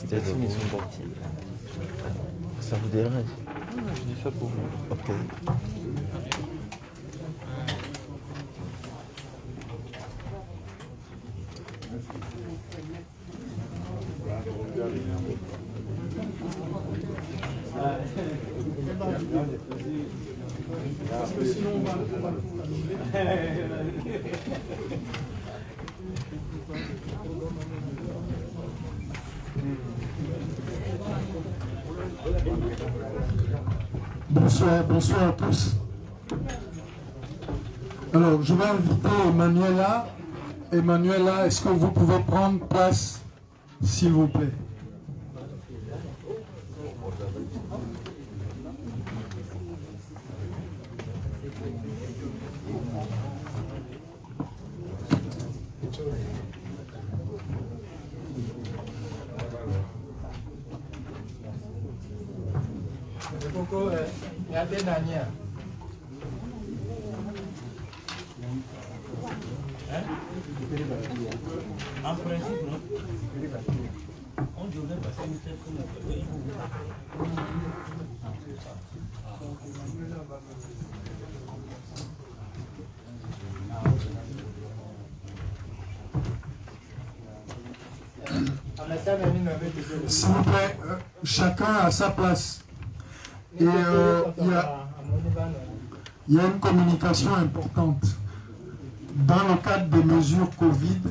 Peut-être qu'ils sont partis. Ça vous dérange? Non, je dis ça pour vous. Ok. Parce que sinon on va Bonsoir, bonsoir à tous. Alors, je vais inviter Emmanuela. Emmanuela, est-ce que vous pouvez prendre place, s'il vous plaît? En principe, non. On devrait passer une telle S'il vous plaît, chacun à sa place. Et il y a une communication importante. Dans le cadre des mesures Covid,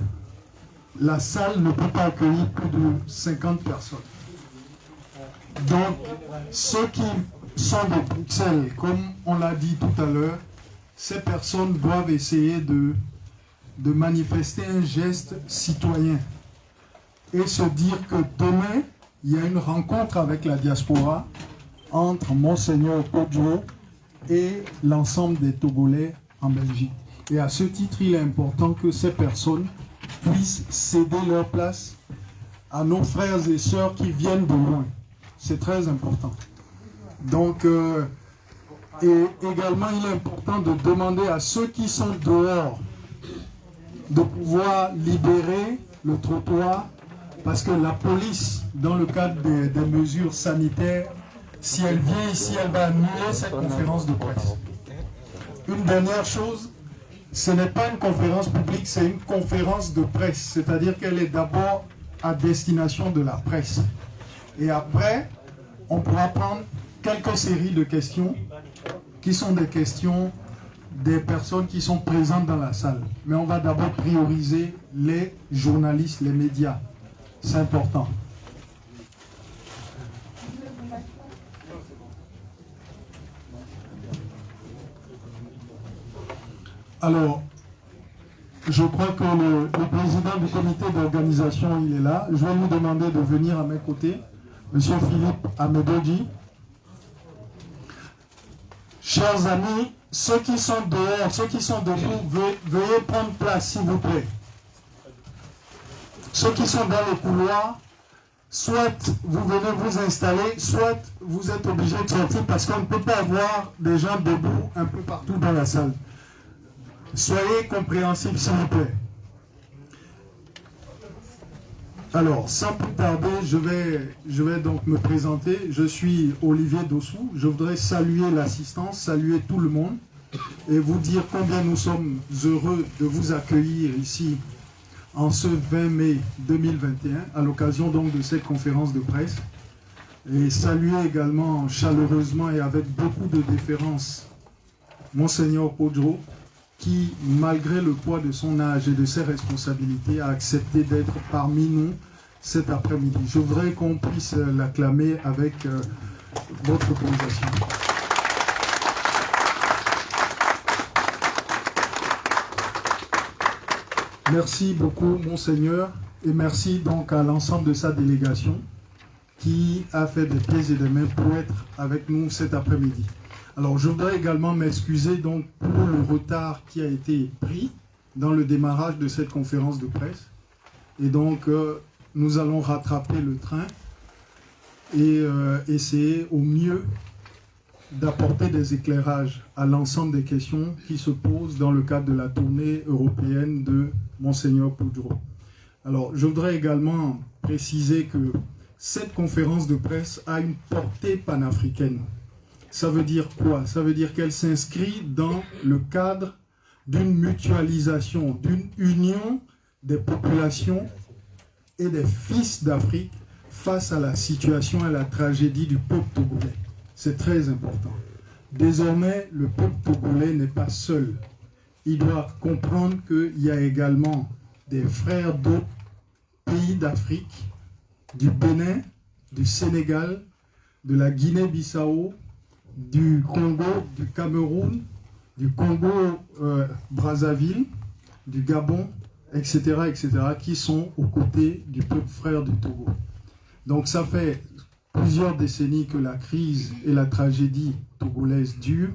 la salle ne peut pas accueillir plus de 50 personnes. Donc, ceux qui sont de Bruxelles, comme on l'a dit tout à l'heure, ces personnes doivent essayer de manifester un geste citoyen et se dire que demain, il y a une rencontre avec la diaspora entre Monseigneur Podjo et l'ensemble des Togolais en Belgique. Et à ce titre, il est important que ces personnes puissent céder leur place à nos frères et sœurs qui viennent de loin. C'est très important. Donc, et également, il est important de demander à ceux qui sont dehors de pouvoir libérer le trottoir, parce que la police, dans le cadre des mesures sanitaires, si elle vient ici, elle va annuler cette conférence de presse. Une dernière chose, ce n'est pas une conférence publique, c'est une conférence de presse, c'est-à-dire qu'elle est d'abord à destination de la presse. Et après, on pourra prendre quelques séries de questions qui sont des questions des personnes qui sont présentes dans la salle. Mais on va d'abord prioriser les journalistes, les médias. C'est important. Alors, je crois que le président du comité d'organisation, il est là. Je vais lui demander de venir à mes côtés. Monsieur Philippe Amedodji. Chers amis, ceux qui sont dehors, ceux qui sont debout, veuillez prendre place, s'il vous plaît. Ceux qui sont dans le couloir, soit vous venez vous installer, soit vous êtes obligés de sortir parce qu'on ne peut pas avoir des gens debout un peu partout dans la salle. Soyez compréhensibles, s'il vous plaît. Alors, sans plus tarder, je vais donc me présenter. Je suis Olivier Dossou. Je voudrais saluer l'assistance, saluer tout le monde et vous dire combien nous sommes heureux de vous accueillir ici en ce 20 mai 2021, à l'occasion donc de cette conférence de presse. Et saluer également chaleureusement et avec beaucoup de déférence Monseigneur Podjo, qui, malgré le poids de son âge et de ses responsabilités, a accepté d'être parmi nous cet après-midi. Je voudrais qu'on puisse l'acclamer avec votre autorisation. Merci beaucoup, Monseigneur, et merci donc à l'ensemble de sa délégation qui a fait des pieds et des mains pour être avec nous cet après-midi. Alors, je voudrais également m'excuser donc pour le retard qui a été pris dans le démarrage de cette conférence de presse. Et donc, nous allons rattraper le train et essayer au mieux d'apporter des éclairages à l'ensemble des questions qui se posent dans le cadre de la tournée européenne de Monseigneur Podjo. Alors, je voudrais également préciser que cette conférence de presse a une portée panafricaine. Ça veut dire quoi? Ça veut dire qu'elle s'inscrit dans le cadre d'une mutualisation, d'une union des populations et des fils d'Afrique face à la situation et à la tragédie du peuple togolais. C'est très important. Désormais, le peuple togolais n'est pas seul. Il doit comprendre qu'il y a également des frères d'autres pays d'Afrique, du Bénin, du Sénégal, de la Guinée-Bissau, du Congo, du Cameroun, du Congo-Brazzaville, du Gabon, etc., etc., qui sont aux côtés du peuple frère du Togo. Donc ça fait plusieurs décennies que la crise et la tragédie togolaise durent.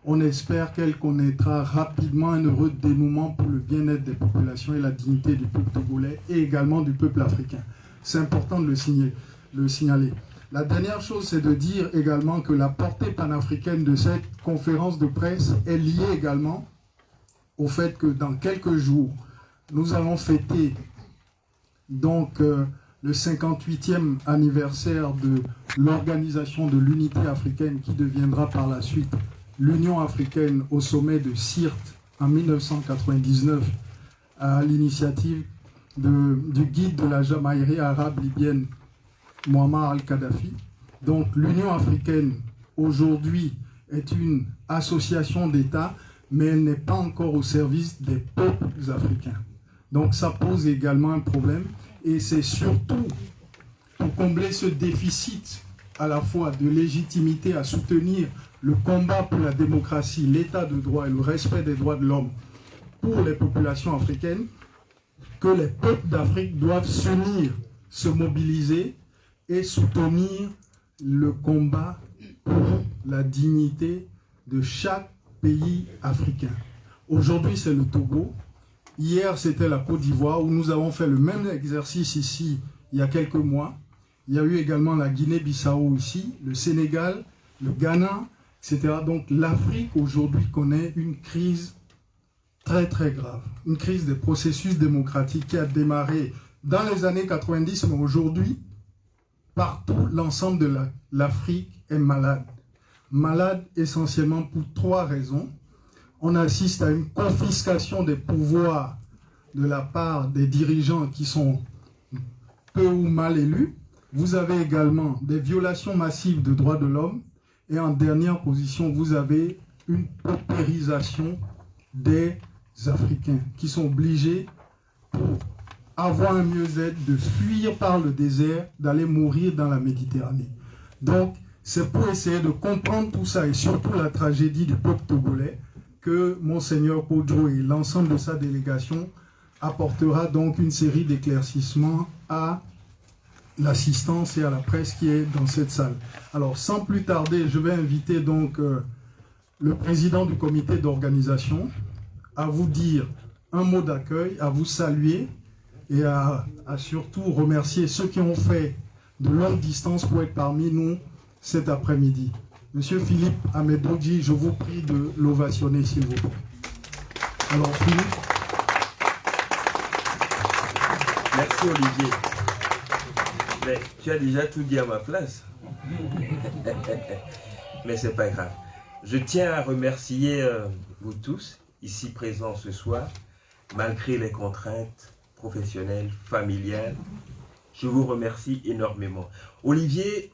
On espère qu'elle connaîtra rapidement un heureux dénouement pour le bien-être des populations et la dignité du peuple togolais et également du peuple africain. C'est important de le signaler. La dernière chose, c'est de dire également que la portée panafricaine de cette conférence de presse est liée également au fait que dans quelques jours, nous allons fêter donc le 58e anniversaire de l'Organisation de l'Unité africaine qui deviendra par la suite l'Union africaine au sommet de Sirte en 1999 à l'initiative du guide de la Jamaïrie arabe libyenne Muammar al-Kadhafi. Donc l'Union africaine aujourd'hui est une association d'États, mais elle n'est pas encore au service des peuples africains. Donc ça pose également un problème et c'est surtout pour combler ce déficit à la fois de légitimité à soutenir le combat pour la démocratie, l'état de droit et le respect des droits de l'homme pour les populations africaines que les peuples d'Afrique doivent s'unir, se mobiliser et soutenir le combat pour la dignité de chaque pays africain. Aujourd'hui, c'est le Togo. Hier, c'était la Côte d'Ivoire où nous avons fait le même exercice ici il y a quelques mois. Il y a eu également la Guinée-Bissau ici, le Sénégal, le Ghana, etc. Donc l'Afrique aujourd'hui connaît une crise très très grave. Une crise des processus démocratiques qui a démarré dans les années 90, mais aujourd'hui, partout, l'ensemble de l'Afrique est malade. Malade essentiellement pour trois raisons. On assiste à une confiscation des pouvoirs de la part des dirigeants qui sont peu ou mal élus. Vous avez également des violations massives de droits de l'homme. Et en dernière position, vous avez une paupérisation des Africains qui sont obligés, pour avoir un mieux-être, de fuir par le désert, d'aller mourir dans la Méditerranée. Donc, c'est pour essayer de comprendre tout ça et surtout la tragédie du peuple togolais que Monseigneur Kodjo et l'ensemble de sa délégation apportera donc une série d'éclaircissements à l'assistance et à la presse qui est dans cette salle. Alors, sans plus tarder, je vais inviter donc le président du comité d'organisation à vous dire un mot d'accueil, à vous saluer et à surtout remercier ceux qui ont fait de longue distance pour être parmi nous cet après-midi. Monsieur Philippe Amedodji, je vous prie de l'ovationner, s'il vous plaît. Alors, Philippe. Merci, Olivier. Mais tu as déjà tout dit à ma place. Mais c'est pas grave. Je tiens à remercier vous tous, ici présents ce soir, malgré les contraintes professionnelles, familiales. Je vous remercie énormément. Olivier,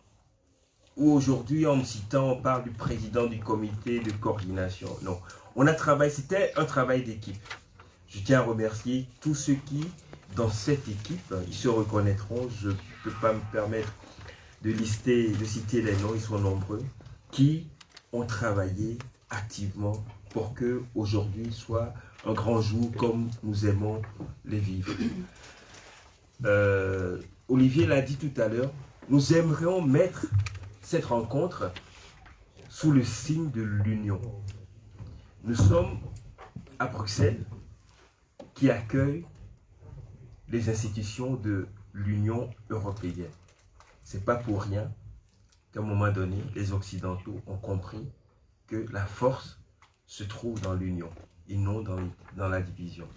aujourd'hui, en me citant, on parle du président du comité de coordination. Non, on a travaillé, c'était un travail d'équipe. Je tiens à remercier tous ceux qui, dans cette équipe, ils se reconnaîtront. Je ne peux pas me permettre de citer les noms, ils sont nombreux, qui ont travaillé activement pour que aujourd'hui soit un grand jour comme nous aimons les vivre. Olivier l'a dit tout à l'heure, nous aimerions mettre cette rencontre sous le signe de l'union. Nous sommes à Bruxelles qui accueille les institutions de l'Union européenne. Ce n'est pas pour rien qu'à un moment donné, les Occidentaux ont compris que la force se trouve dans l'union et non dans la division.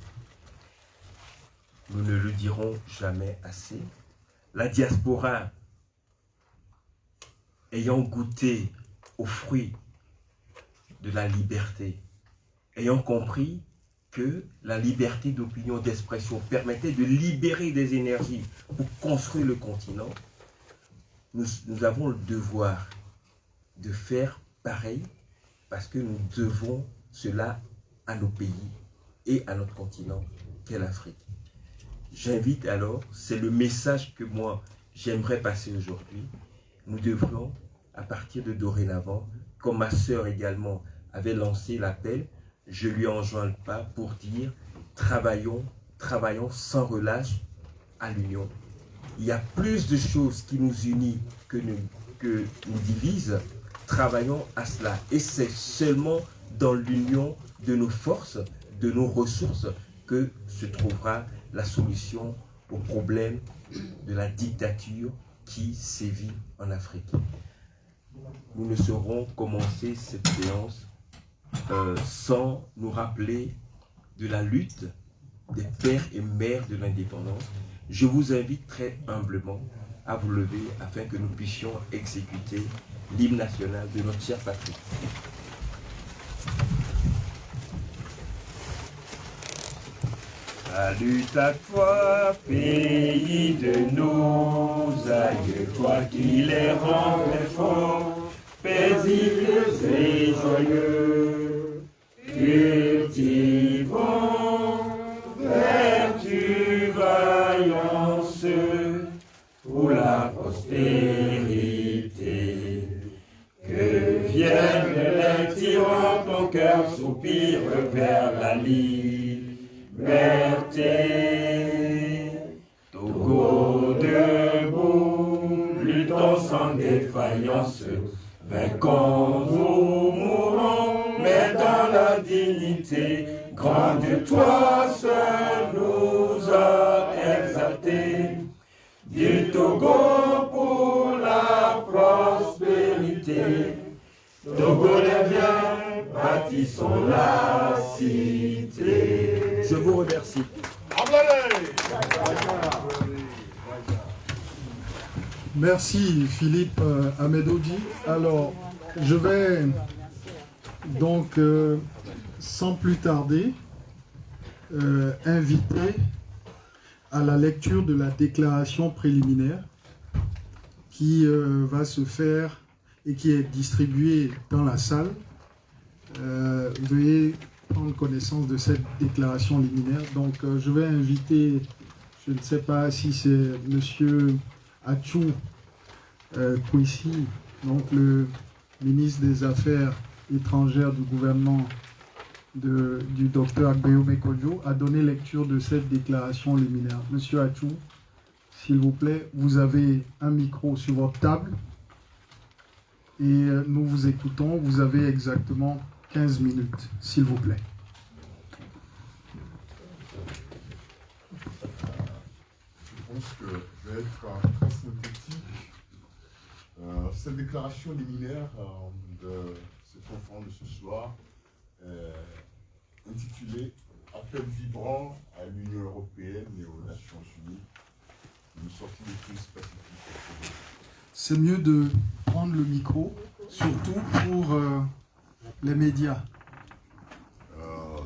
Nous ne le dirons jamais assez. La diaspora ayant goûté aux fruits de la liberté, ayant compris que la liberté d'opinion, d'expression permettait de libérer des énergies pour construire le continent, nous avons le devoir de faire pareil parce que nous devons cela à nos pays et à notre continent qu'est l'Afrique. J'invite alors, c'est le message que moi j'aimerais passer aujourd'hui, nous devrions à partir de dorénavant, comme ma sœur également avait lancé l'appel, je lui enjoins le pas pour dire travaillons sans relâche à l'union. Il y a plus de choses qui nous unissent que nous divisent. Travaillons à cela. Et c'est seulement dans l'union de nos forces, de nos ressources, que se trouvera la solution au problème de la dictature qui sévit en Afrique. Nous ne saurons commencer cette séance sans nous rappeler de la lutte des pères et mères de l'indépendance. Je vous invite très humblement à vous lever afin que nous puissions exécuter l'hymne national de notre chère patrie. Salut à toi, pays de nos aïeux, toi qui les rendais forts, paisibles et joyeux, cultivons vertu, vaillance pour la postérité. Que viennent les tyrans, ton cœur soupire vers la liberté. Togo debout, luttons sans défaillance, vainquons ou mourons, mais dans la dignité. Grand Dieu, toi seul nous a exaltés. Du Togo pour la prospérité. Togo devient, bâtissons la cité. Je vous remercie. Merci Philippe Ahmedodji. Alors, je vais donc, sans plus tarder, inviter à la lecture de la déclaration préliminaire qui va se faire et qui est distribuée dans la salle. Veuillez prendre connaissance de cette déclaration liminaire. Donc, je vais inviter, je ne sais pas si c'est Monsieur Achou Kouissi, donc le ministre des Affaires étrangères du gouvernement du docteur Agbeome Kodjo, a donné lecture de cette déclaration liminaire. Monsieur Achou, s'il vous plaît, vous avez un micro sur votre table et nous vous écoutons. Vous avez exactement 15 minutes, s'il vous plaît. Je pense que je vais être très synthétique. Cette déclaration liminaire de cette conférence de ce soir intitulée Appel vibrant à l'Union européenne et aux Nations Unies, une sortie de crise pacifique. C'est mieux de prendre le micro, surtout pour les médias.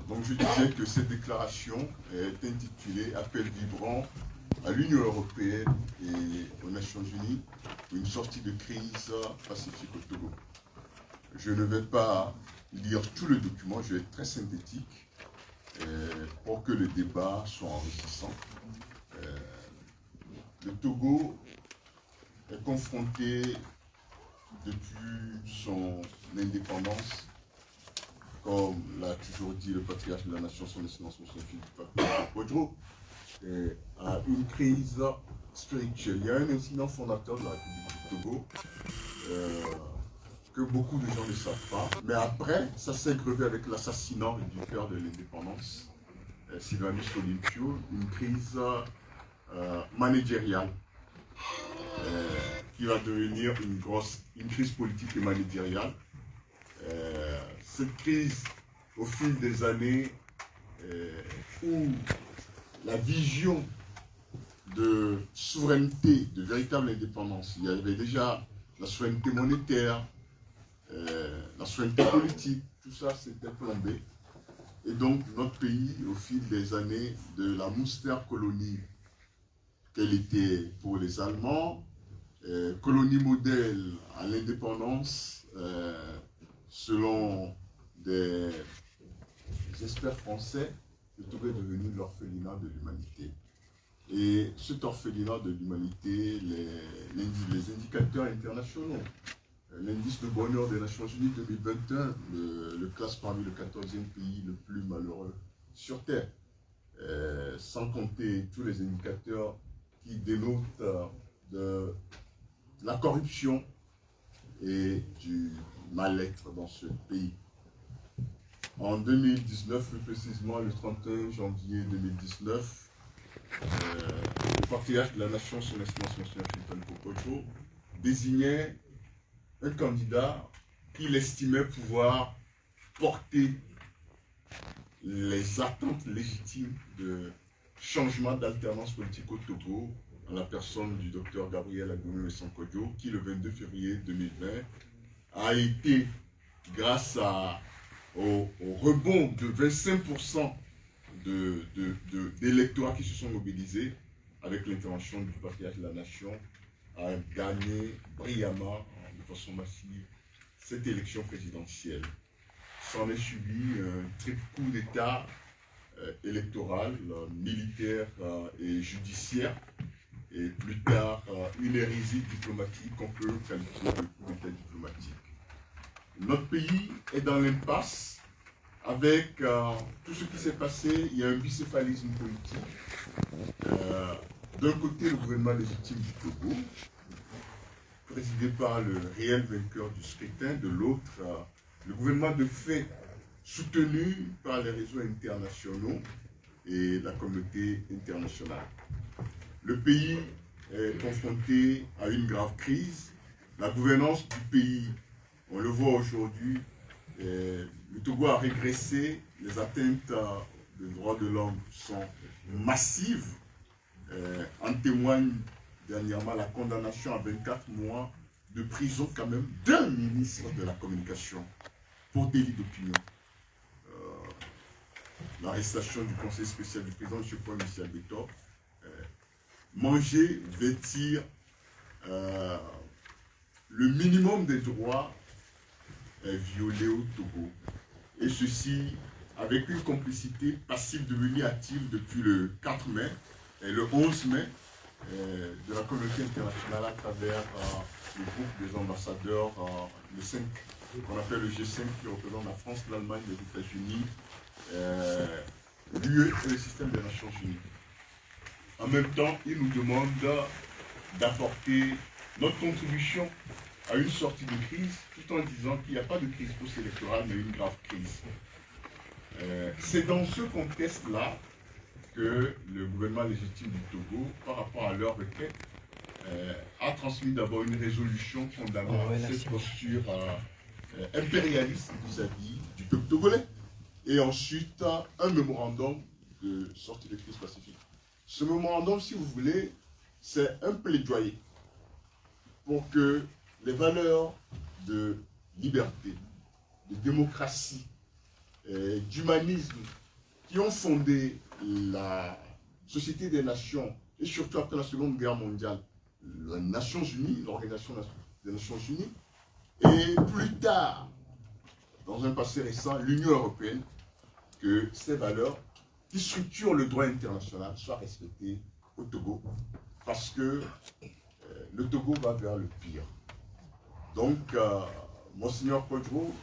Donc je disais que cette déclaration est intitulée Appel vibrant à l'Union européenne et aux Nations Unies pour une sortie de crise pacifique au Togo. Je ne vais pas lire tout le document, je vais être très synthétique pour que le débat soit enrichissant. Le Togo est confronté depuis son indépendance, comme l'a toujours dit le patriarche de la nation, son excellence M. Philippe Kodjo, à une crise spirituelle. Il y a un incident fondateur de la République du Togo que beaucoup de gens ne savent pas. Mais après, ça s'est grevé avec l'assassinat du père de l'indépendance, Sylvanus Olympio, une crise managériale qui va devenir une crise politique et managériale. Cette crise, au fil des années, où la vision de souveraineté, de véritable indépendance, il y avait déjà la souveraineté monétaire, la souveraineté politique, tout ça s'était plombé. Et donc notre pays, au fil des années, de la moustère colonie qu'elle était pour les Allemands, colonie modèle à l'indépendance, selon des experts français, le Togo est devenu l'orphelinat de l'humanité. Et cet orphelinat de l'humanité, les indicateurs internationaux, l'indice de bonheur des Nations Unies 2021 le classe parmi le 14e pays le plus malheureux sur Terre, sans compter tous les indicateurs qui dénotent de la corruption et du mal-être dans ce pays. En 2019, plus précisément le 31 janvier 2019, le patriarche de la nation, son excellence Monseigneur Philippe Popojo, désignait un candidat qu'il estimait pouvoir porter les attentes légitimes de changement d'alternance politique au Togo, en la personne du docteur Gabriel Agoumé Sankodjo, qui le 22 février 2020 a été, grâce au rebond de 25% d'électorats qui se sont mobilisés avec l'intervention du patriarche de la nation, a gagné brillamment, de façon massive, cette élection présidentielle. S'en est suivi un triple coup d'État électoral, militaire et judiciaire, et plus tard une hérésie diplomatique qu'on peut qualifier de coup d'État diplomatique. Notre pays est dans l'impasse avec tout ce qui s'est passé. Il y a un bicéphalisme politique. D'un côté, le gouvernement légitime du Togo, présidé par le réel vainqueur du scrutin, de l'autre, le gouvernement de fait soutenu par les réseaux internationaux et la communauté internationale. Le pays est confronté à une grave crise. La gouvernance du pays, on le voit aujourd'hui, le Togo a régressé, les atteintes aux droits de l'homme sont massives. En témoigne dernièrement la condamnation à 24 mois de prison quand même d'un ministre de la communication pour délit d'opinion. L'arrestation du conseil spécial du président, M. Paul Michel Beto, manger, vêtir, le minimum des droits est violé au Togo. Et ceci avec une complicité passive devenue active depuis le 4 mai et le 11 mai de la communauté internationale à travers le groupe des ambassadeurs, le 5, qu'on appelle le G5, qui représente la France, l'Allemagne, les États-Unis, l'UE et le système des Nations Unies. En même temps, ils nous demandent d'apporter notre contribution à une sortie de crise, tout en disant qu'il n'y a pas de crise post-électorale, mais une grave crise. C'est dans ce contexte-là que le gouvernement légitime du Togo, par rapport à leur requête, a transmis d'abord une résolution condamnant cette posture impérialiste vis-à-vis du peuple togolais, et ensuite un mémorandum de sortie de crise pacifique. Ce mémorandum, si vous voulez, c'est un plaidoyer pour que les valeurs de liberté, de démocratie, d'humanisme qui ont fondé la Société des Nations, et surtout après la Seconde Guerre mondiale, les Nations Unies, l'Organisation des Nations Unies, et plus tard, dans un passé récent, l'Union européenne, que ces valeurs qui structurent le droit international soient respectées au Togo, parce que le Togo va vers le pire. Donc, Monseigneur Podjo,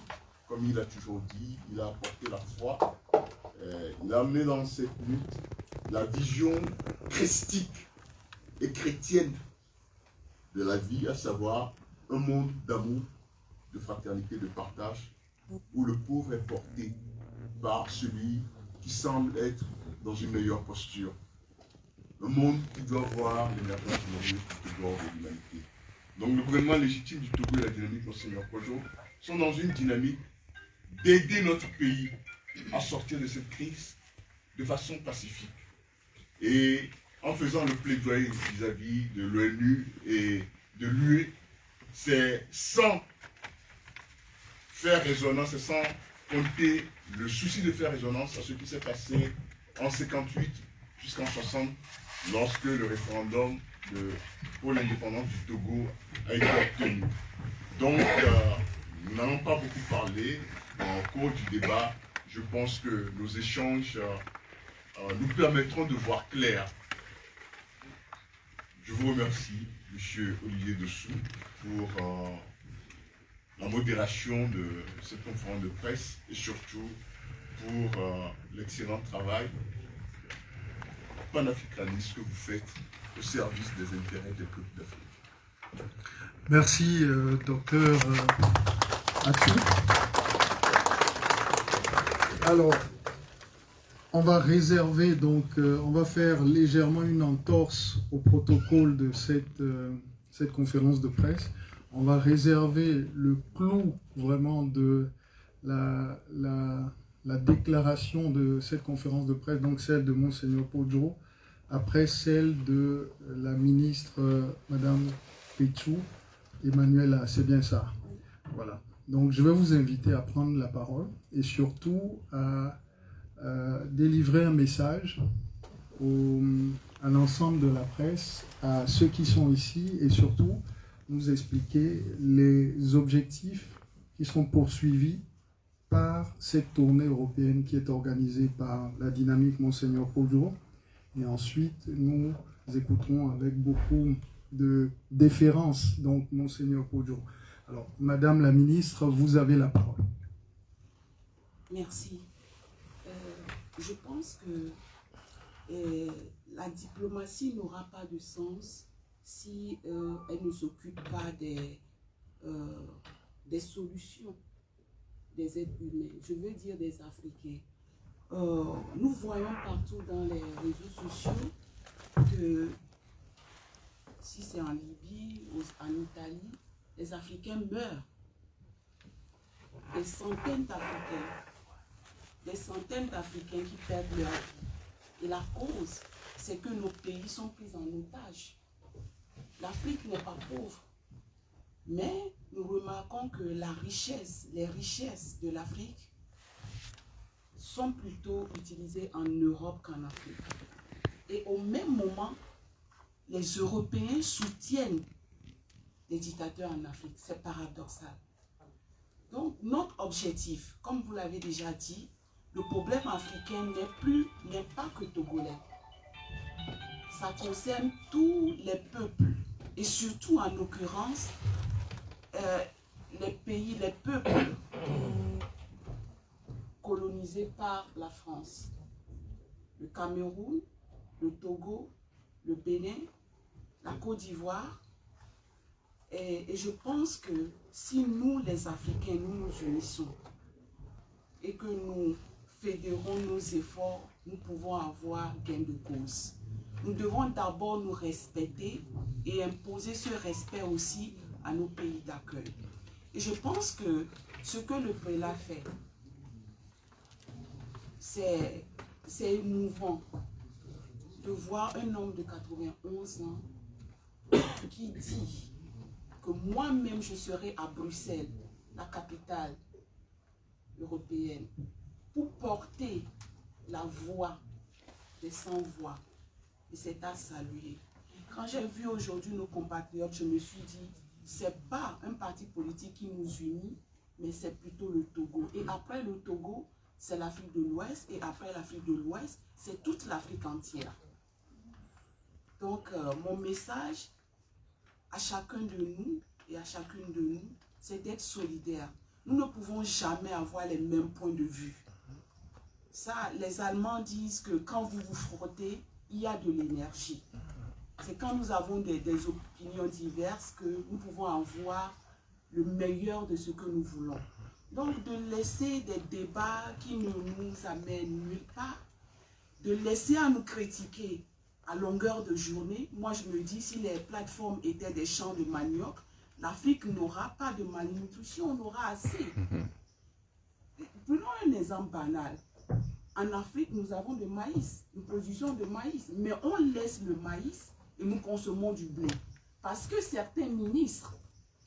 comme il a toujours dit, il a apporté la foi, il a amené dans cette lutte la vision christique et chrétienne de la vie, à savoir un monde d'amour, de fraternité, de partage, où le pauvre est porté par celui qui semble être dans une meilleure posture. Un monde qui doit voir l'émergence glorieuse du Togo de l'humanité. Donc le gouvernement légitime du Togo et la dynamique Monseigneur Podjo sont dans une dynamique d'aider notre pays à sortir de cette crise de façon pacifique. Et en faisant le plaidoyer vis-à-vis de l'ONU et de l'UE, c'est sans faire résonance, c'est sans compter le souci de faire résonance à ce qui s'est passé en 58 jusqu'en 60, lorsque le référendum pour l'indépendance du Togo a été obtenu. Donc, nous n'allons pas beaucoup parler au cours du débat. Je pense que nos échanges nous permettront de voir clair. Je vous remercie, M. Olivier Dessous, pour la modération de cette conférence de presse et surtout pour l'excellent travail panafricaniste que vous faites au service des intérêts des peuples d'Afrique. Merci, docteur Atsu. Alors, on va réserver, donc, on va faire légèrement une entorse au protocole de cette conférence de presse. On va réserver le clou vraiment de la déclaration de cette conférence de presse, donc celle de Monseigneur Podjo, après celle de la ministre Madame Pichou, Emmanuela, c'est bien ça. Voilà. Donc je vais vous inviter à prendre la parole et surtout à délivrer un message à l'ensemble de la presse, à ceux qui sont ici et surtout nous expliquer les objectifs qui sont poursuivis par cette tournée européenne qui est organisée par la dynamique Monseigneur Podjo. Et ensuite, nous écouterons avec beaucoup de déférence, donc Monseigneur Podjo. Alors, Madame la Ministre, vous avez la parole. Merci. Je pense que la diplomatie n'aura pas de sens si elle ne s'occupe pas des solutions des êtres humains, je veux dire des Africains. Nous voyons partout dans les réseaux sociaux que si c'est en Libye ou en Italie, les Africains meurent. Des centaines d'Africains qui perdent leur vie. Et la cause, c'est que nos pays sont pris en otage. L'Afrique n'est pas pauvre, mais nous remarquons que les richesses de l'Afrique sont plutôt utilisées en Europe qu'en Afrique. Et au même moment, les Européens soutiennent les dictateurs en Afrique. C'est paradoxal. Donc, notre objectif, comme vous l'avez déjà dit, le problème africain n'est pas que togolais. Ça concerne tous les peuples. Et surtout, en l'occurrence, les peuples colonisés par la France. Le Cameroun, le Togo, le Bénin, la Côte d'Ivoire. Et je pense que si nous, les Africains, nous nous unissons et que nous fédérons nos efforts, nous pouvons avoir gain de cause. Nous devons d'abord nous respecter et imposer ce respect aussi à nos pays d'accueil. Et je pense que ce que le prélat fait, c'est émouvant de voir un homme de 91 ans qui dit que moi-même je serai à Bruxelles, la capitale européenne, pour porter la voix des sans-voix. Et c'est à saluer. Quand j'ai vu aujourd'hui nos compatriotes, je me suis dit, c'est pas un parti politique qui nous unit, mais c'est plutôt le Togo. Et après le Togo, c'est l'Afrique de l'Ouest. Et après l'Afrique de l'Ouest, c'est toute l'Afrique entière. Donc, mon message à chacun de nous et à chacune de nous, c'est d'être solidaires. Nous ne pouvons jamais avoir les mêmes points de vue. Ça, les Allemands disent que quand vous vous frottez, il y a de l'énergie. C'est quand nous avons des opinions diverses que nous pouvons avoir le meilleur de ce que nous voulons. Donc, de laisser des débats qui ne nous amènent nulle part, de laisser à nous critiquer à longueur de journée. Moi, je me dis, si les plateformes étaient des champs de manioc, l'Afrique n'aura pas de malnutrition, on aura assez. Prenons un exemple banal. En Afrique, nous avons du maïs, nous produisons du maïs, mais on laisse le maïs et nous consommons du blé. Parce que certains ministres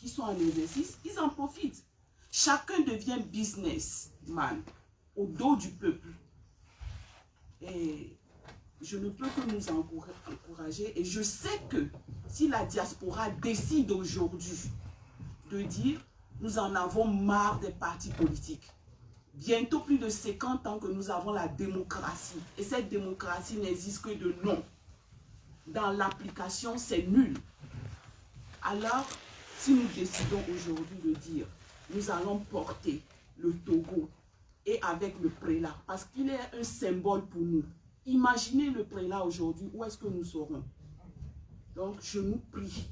qui sont en exercice, ils en profitent. Chacun devient businessman au dos du peuple. Et je ne peux que nous encourager. Et je sais que si la diaspora décide aujourd'hui de dire nous en avons marre des partis politiques, bientôt plus de 50 ans que nous avons la démocratie. Et cette démocratie n'existe que de nom. Dans l'application, c'est nul. Alors, si nous décidons aujourd'hui de dire nous allons porter le Togo et avec le prélat, parce qu'il est un symbole pour nous. Imaginez le prélat aujourd'hui, où est-ce que nous serons? Donc, je nous prie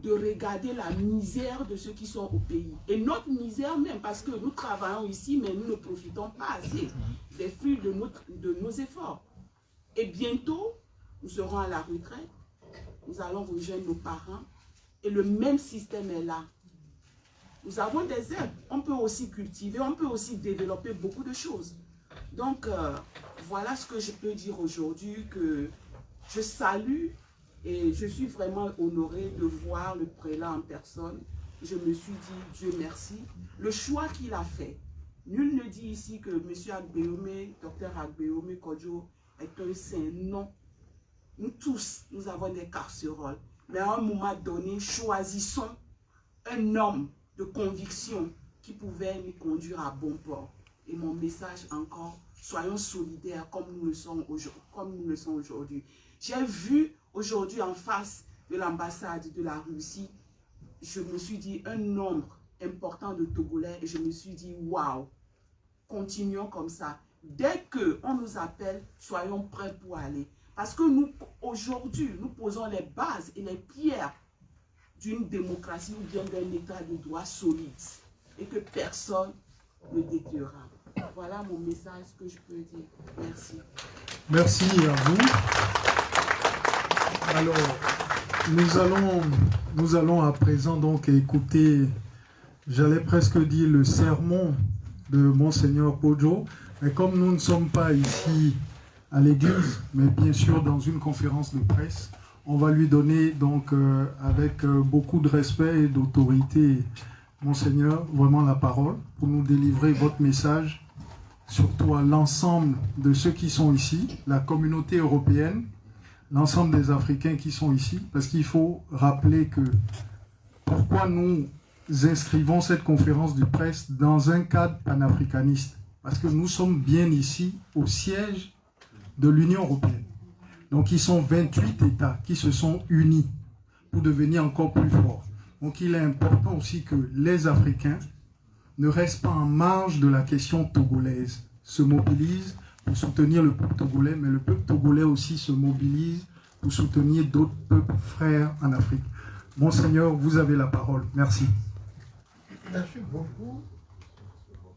de regarder la misère de ceux qui sont au pays. Et notre misère même, parce que nous travaillons ici, mais nous ne profitons pas assez des fruits de nos efforts. Et bientôt, nous serons à la retraite, nous allons rejoindre nos parents, et le même système est là. Nous avons des herbes, on peut aussi cultiver, on peut aussi développer beaucoup de choses. Donc, voilà ce que je peux dire aujourd'hui, que je salue et je suis vraiment honorée de voir le prélat en personne. Je me suis dit, Dieu merci, le choix qu'il a fait. Nul ne dit ici que M. Agbeome, Dr Agbeome Kodjo est un saint. Non. Nous tous, nous avons des casseroles. Mais à un moment donné, choisissons un homme de conviction qui pouvait nous conduire à bon port. Et mon message encore, soyons solidaires comme nous le sommes aujourd'hui. J'ai vu aujourd'hui en face de l'ambassade de la Russie, je me suis dit un nombre important de Togolais et je me suis dit waouh, continuons comme ça. Dès qu'on nous appelle, soyons prêts pour aller. Parce que nous, aujourd'hui, nous posons les bases et les pierres d'une démocratie ou bien d'un état de droit solide et que personne ne détruira. Voilà mon message que je peux dire. Merci. Merci à vous. Alors, nous allons à présent donc écouter, j'allais presque dire le sermon de Monseigneur Kodjo, mais comme nous ne sommes pas ici à l'église, mais bien sûr dans une conférence de presse, on va lui donner donc avec beaucoup de respect et d'autorité, Monseigneur, vraiment la parole pour nous délivrer votre message, surtout à l'ensemble de ceux qui sont ici, la communauté européenne, l'ensemble des Africains qui sont ici, parce qu'il faut rappeler que pourquoi nous inscrivons cette conférence de presse dans un cadre panafricaniste, parce que nous sommes bien ici au siège de l'Union européenne. Donc, ils sont 28 États qui se sont unis pour devenir encore plus forts. Donc, il est important aussi que les Africains ne restent pas en marge de la question togolaise, se mobilisent pour soutenir le peuple togolais, mais le peuple togolais aussi se mobilise pour soutenir d'autres peuples frères en Afrique. Monseigneur, vous avez la parole. Merci. Merci beaucoup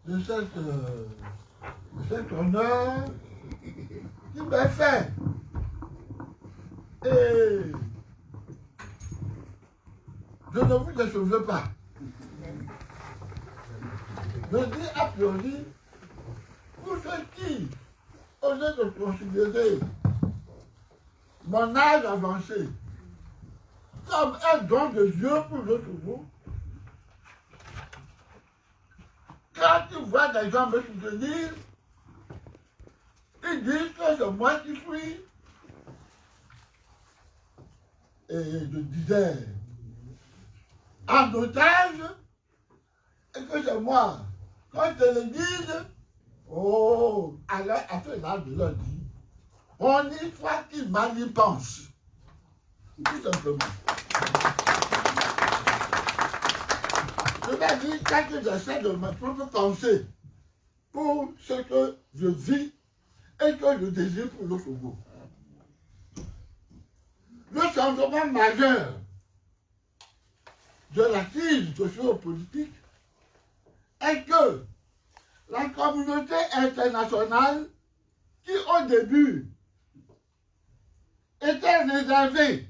de cet honneur qui m'a fait. Et je ne vous décevrai pas. Je dis a priori, pour ceux qui osent de considérer mon âge avancé comme un don de Dieu pour le Togo, quand ils voient des gens me soutenir, ils disent que c'est moi qui suis. Et je disais en otage, et que c'est moi. Quand je le dis, oh, alors à ce là, je leur dis, on y croit qu'il mal y pense. Tout simplement. Je vais dire quand j'essaie de ma propre pensée pour ce que je vis et que je désire pour le Togo. Le changement majeur de la crise socio-politique est que la communauté internationale, qui au début était réservée,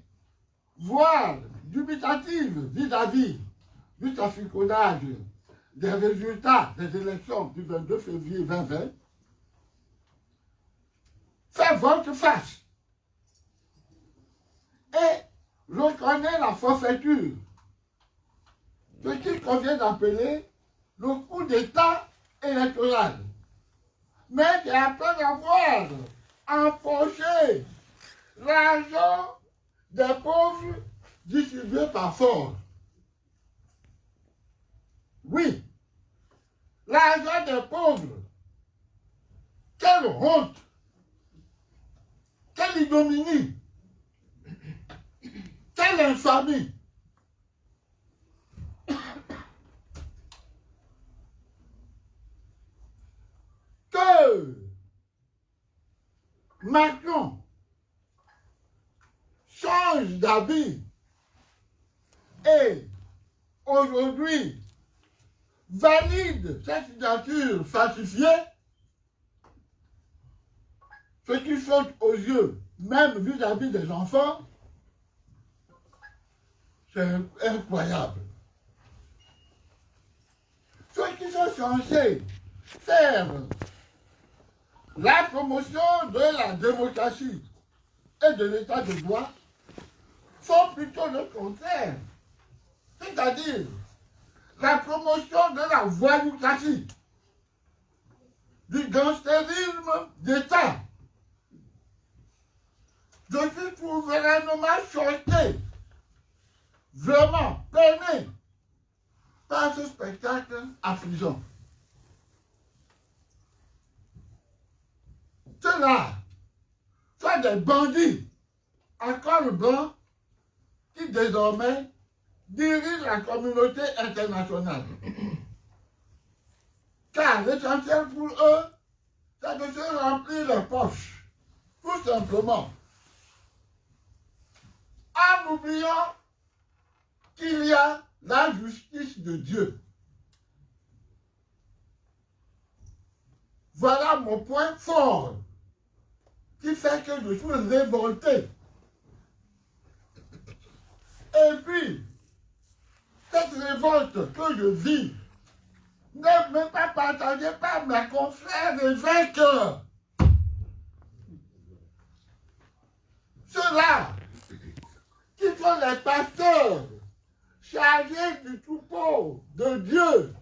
voire dubitative vis-à-vis du traficonnage des résultats des élections du 22 février 2020, fait volte-face et reconnaît la forfaiture ce qu'il convient d'appeler le coup d'État électoral. Mais c'est après avoir empoché l'argent des pauvres distribué par force. Oui, l'argent des pauvres. Quelle honte! Quelle ignominie! Quelle infamie! Que Macron change d'habit et aujourd'hui valide cette signature falsifiée, ce qui saute aux yeux, même vis-à-vis des enfants, c'est incroyable. Ceux qui sont censés faire la promotion de la démocratie et de l'état de droit font plutôt le contraire. C'est-à-dire la promotion de la voyoucratie, du gangstérisme d'État. Je suis pour vraiment choqué, vraiment peiné par ce spectacle affligeant. Ceux-là sont des bandits à col blanc qui désormais dirigent la communauté internationale. Car l'essentiel pour eux, c'est de se remplir les poches, tout simplement, en oubliant qu'il y a la justice de Dieu. Voilà mon point fort qui fait que je suis révolté. Et puis, cette révolte que je vis n'est même pas partagée par mes confrères évêques. Ceux-là qui sont les pasteurs chargés du troupeau de Dieu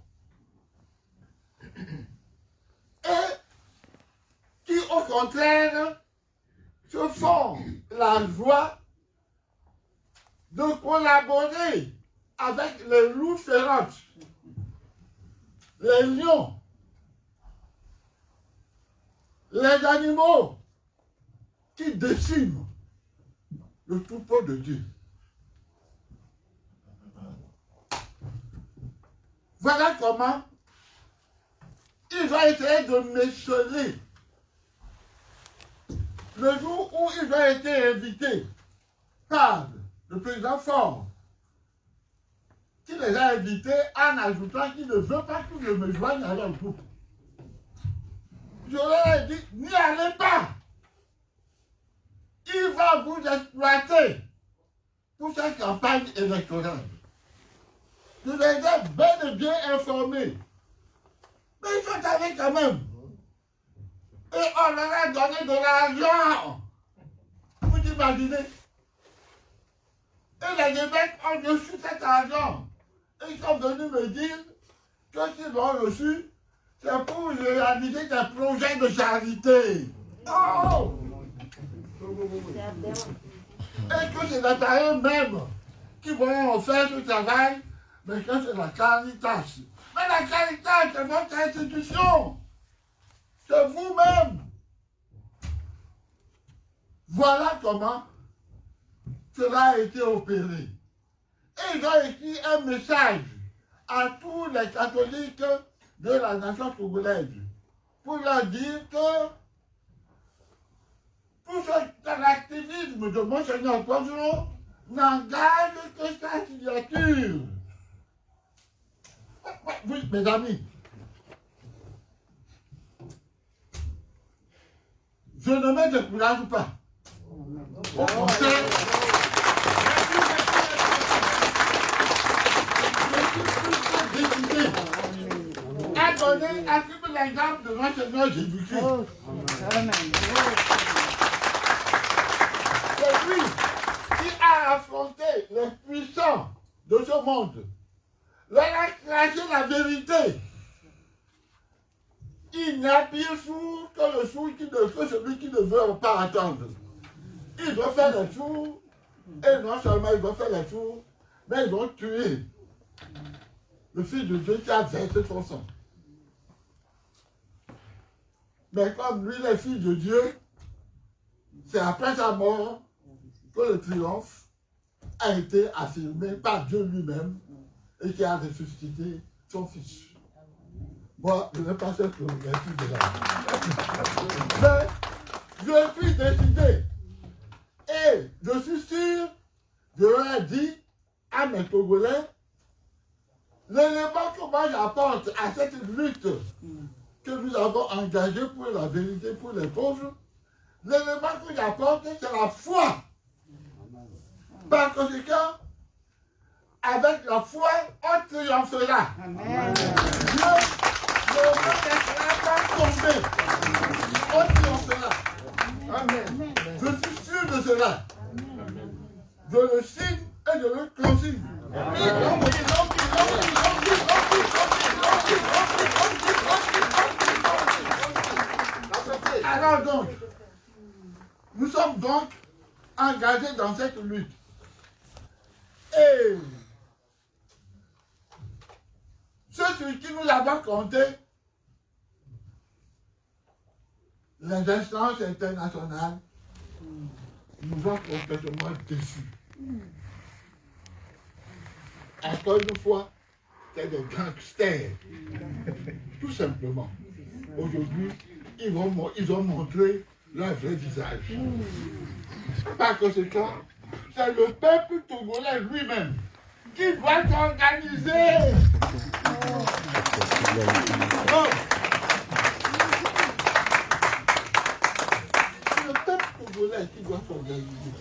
et qui, au contraire, se font la joie de collaborer avec les loups féroces, les lions, les animaux qui déciment le troupeau de Dieu. Voilà comment il va essayer de m'écheler. Le jour où il a été invité par le président Faure, qui les a invités en ajoutant qu'il ne veut pas que je me joigne à leur groupe. Je leur ai dit, n'y allez pas. Il va vous exploiter pour cette campagne électorale. Je les ai bel et bien informés. Mais ils sont allés quand même. Et on leur a donné de l'argent. Vous imaginez? Et les évêques ont reçu cet argent. Et ils sont venus me dire que s'ils l'ont reçu, c'est pour réaliser des projets de charité. Oh! Et que c'est les tailleurs même qui vont faire ce travail, mais que c'est la Caritas. Mais la Caritas, c'est votre institution. C'est vous-même. Voilà comment cela a été opéré. Et ils ont écrit un message à tous les catholiques de la nation togolaise pour leur dire que tout l'activisme de Monseigneur Kozuro n'engage que sa signature. Oui, mes amis, je ne me décourage pas. Au contraire, je suis plus décidé à donner à suivre l'exemple de notre Seigneur Jésus-Christ. C'est lui qui a affronté les puissants de ce monde, craché la vérité. Il n'y a pire sourd que le sourd que celui qui ne veut pas attendre. Il doit faire les tours, et non seulement il doit faire les tours, mais ils vont tuer le Fils de Dieu qui a versé son sang. Mais comme lui, le Fils de Dieu, c'est après sa mort que le triomphe a été affirmé par Dieu lui-même et qui a ressuscité son Fils. Moi, je n'ai pas cette vertu de là. Mais je suis décidé. Et je suis sûr, je leur ai dit à mes Togolais, l'élément que moi j'apporte à cette lutte que nous avons engagée pour la vérité pour les pauvres, l'élément que j'apporte, c'est la foi. Par conséquent, avec la foi, on triomphera. Amen. Dieu ne me laissera pas tomber. On triomphera. Amen. Je suis sûr de cela. Je le signe et je le consigne. Alors donc, nous sommes donc engagés dans cette lutte. Et ceux sur qui nous avons compté, les instances internationales nous ont complètement déçus. Encore une fois, c'est des gangsters. Tout simplement. Aujourd'hui, ils ont montré leur vrai visage. Par conséquent, c'est le peuple togolais lui-même qui doit s'organiser. C'est le peuple togolais qui doit s'organiser.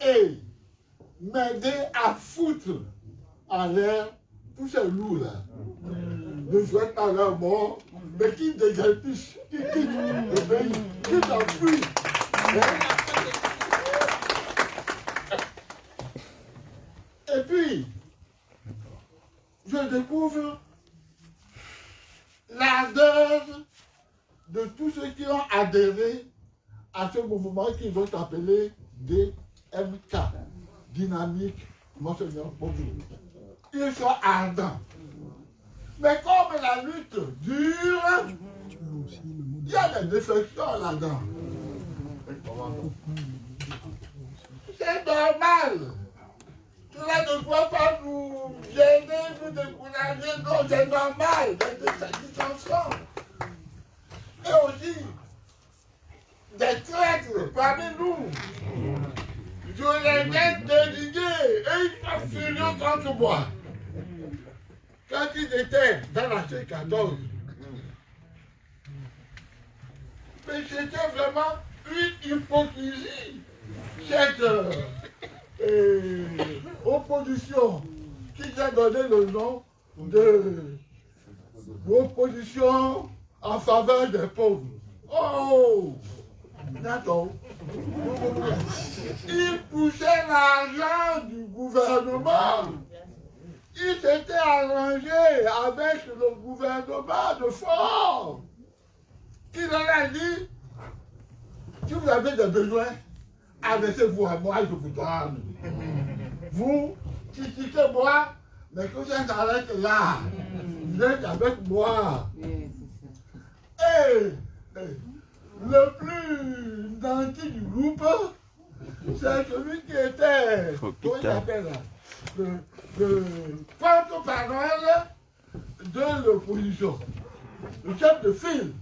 Et m'aider à foutre en l'air tous ces loups-là. Ne souhaite pas leur mort, mais qui déguerpissent, qui quittent le pays, qui s'enfuient. Et puis, je découvre l'ardeur de tous ceux qui ont adhéré à ce mouvement qu'ils vont appeler DMK, Dynamique Monseigneur Bonjour. Ils sont ardents. Mais comme la lutte dure, il y a des défections là-dedans. C'est normal. Cela ne doit pas nous gêner, nous décourager. Non, c'est normal. Des dissensions. Et aussi, des traîtres parmi nous. Je les ai délégués et ils sont furieux contre moi. Quand ils étaient dans la C14, mais c'était vraiment une hypocrisie. Cette opposition qui a donné le nom de l'opposition en faveur des pauvres. Oh! D'accord. Ils touchaient l'argent du gouvernement. Ils s'étaient arrangés avec le gouvernement de Fort, qui leur a dit, si vous avez des besoins, adressez-vous à moi, je vous donne. Vous, critiquez-moi, mais que ça s'arrête là. Vous êtes avec moi. Et le plus gentil du groupe, c'est celui qui était, comment il s'appelle là, le porte-parole de l'opposition, le chef de file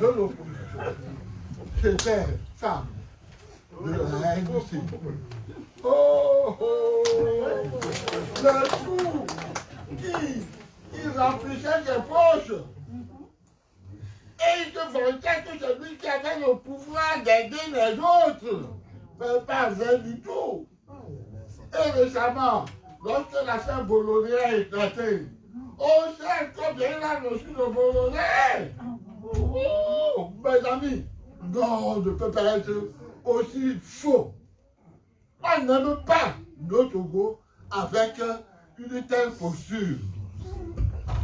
de l'opposition. C'était femme de la NC. Oh, oh, le trou qui remplissait ses poches. Et il se vantait que celui qui avait le pouvoir d'aider les autres, mais pas rien du tout. Et récemment, lorsque la Sainte Bolloré a éclaté, on sait combien il a reçu de Bolloré. Oh, mes amis, non, on ne peut pas être aussi faux. On n'aime pas le Togo avec une telle posture.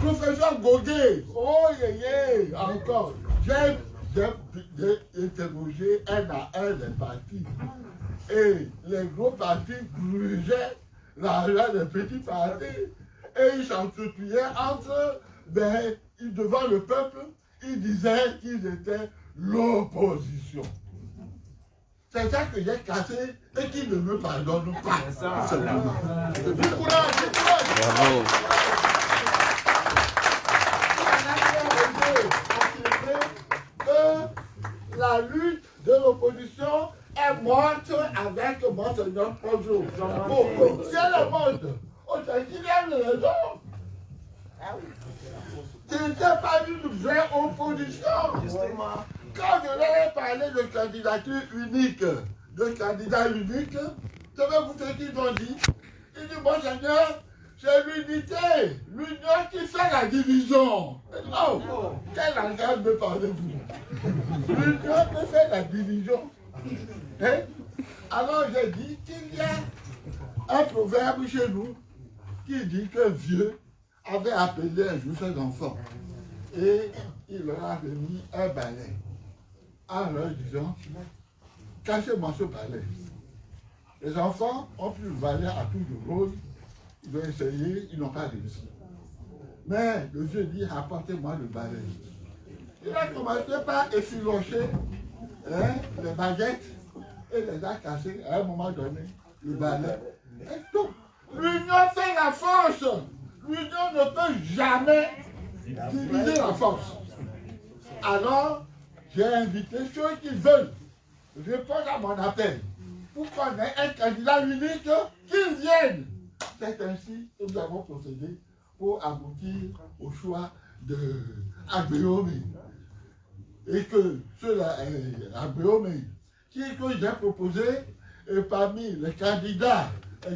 Professeur Goguet, oh yé, encore, j'ai interrogé un à un les partis. Et les gros partis grugeaient l'argent des petits partis. Et ils s'entretuaient entre, devant le peuple, ils disaient qu'ils étaient l'opposition. C'est ça que j'ai cassé et qui ne me pardonne pas. C'est ça. Du courage, du courage. Bravo. Que la lutte de l'opposition est morte avec Monseigneur Projo. Pourquoi? Si elle est morte, on sait qu'il y a une raison. Ce n'était pas une vraie opposition. Quand je leur ai parlé de candidature unique, de candidat unique, savez-vous ce qu'ils ont dit? Ils disent, Monseigneur, c'est l'unité, l'union qui fait la division. Oh, quel langage me parlez-vous? L'union qui fait la division. Hein? Alors j'ai dit qu'il y a un proverbe chez nous qui dit que Dieu avait appelé un jour ses enfants et il leur a remis un balai en leur disant, cachez-moi ce balai. Les enfants ont pris le balai à tour de rôle, ils ont essayé, ils n'ont pas réussi. Mais le Dieu dit, apportez-moi le balai. Il a commencé par effilocher les baguettes et les a cassées à un moment donné, le balai. Et tout. L'union fait la force. L'union ne peut jamais diviser la force. Alors, j'ai invité ceux qui veulent répondre à mon appel pour qu'on ait un candidat unique, qu'ils viennent. C'est ainsi que nous avons procédé pour aboutir au choix de Agbeome. Et que ceux-là, Agbeome, que j'ai proposé, et parmi les candidats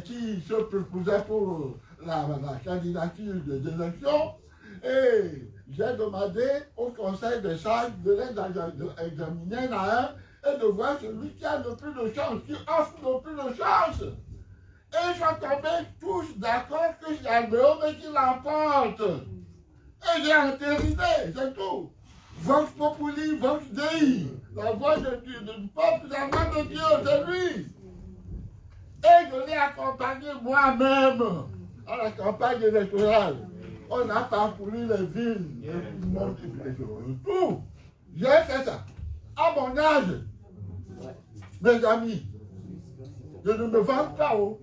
qui se proposaient pour la candidature des élections, et j'ai demandé au conseil des sages de les examiner un à un et de voir celui qui a le plus de chance, qui offre le plus de chance. Et ils sont tombés tous d'accord que c'est Agbeome qui l'emporte. Et j'ai entériné, c'est tout. Vox Populi, Vox Dei, la voix du peuple, la voix de Dieu, c'est lui. Et je l'ai accompagné moi-même à la campagne électorale. On a parcouru les villes, le monde, tout. J'ai fait ça. À mon âge, mes amis, je ne me vante pas. Oh.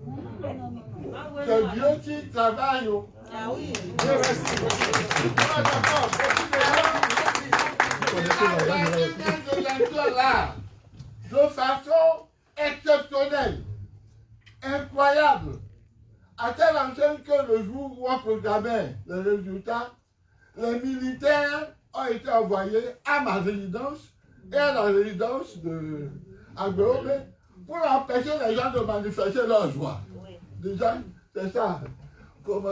C'est Dieu qui travaille. Oh. Ah oui. De façon exceptionnelle, incroyable, à telle enseigne que le jour où on programmait les résultats, les militaires ont été envoyés à ma résidence et à la résidence de Agbeome pour empêcher les gens de manifester leur joie. Déjà, c'est ça. Comme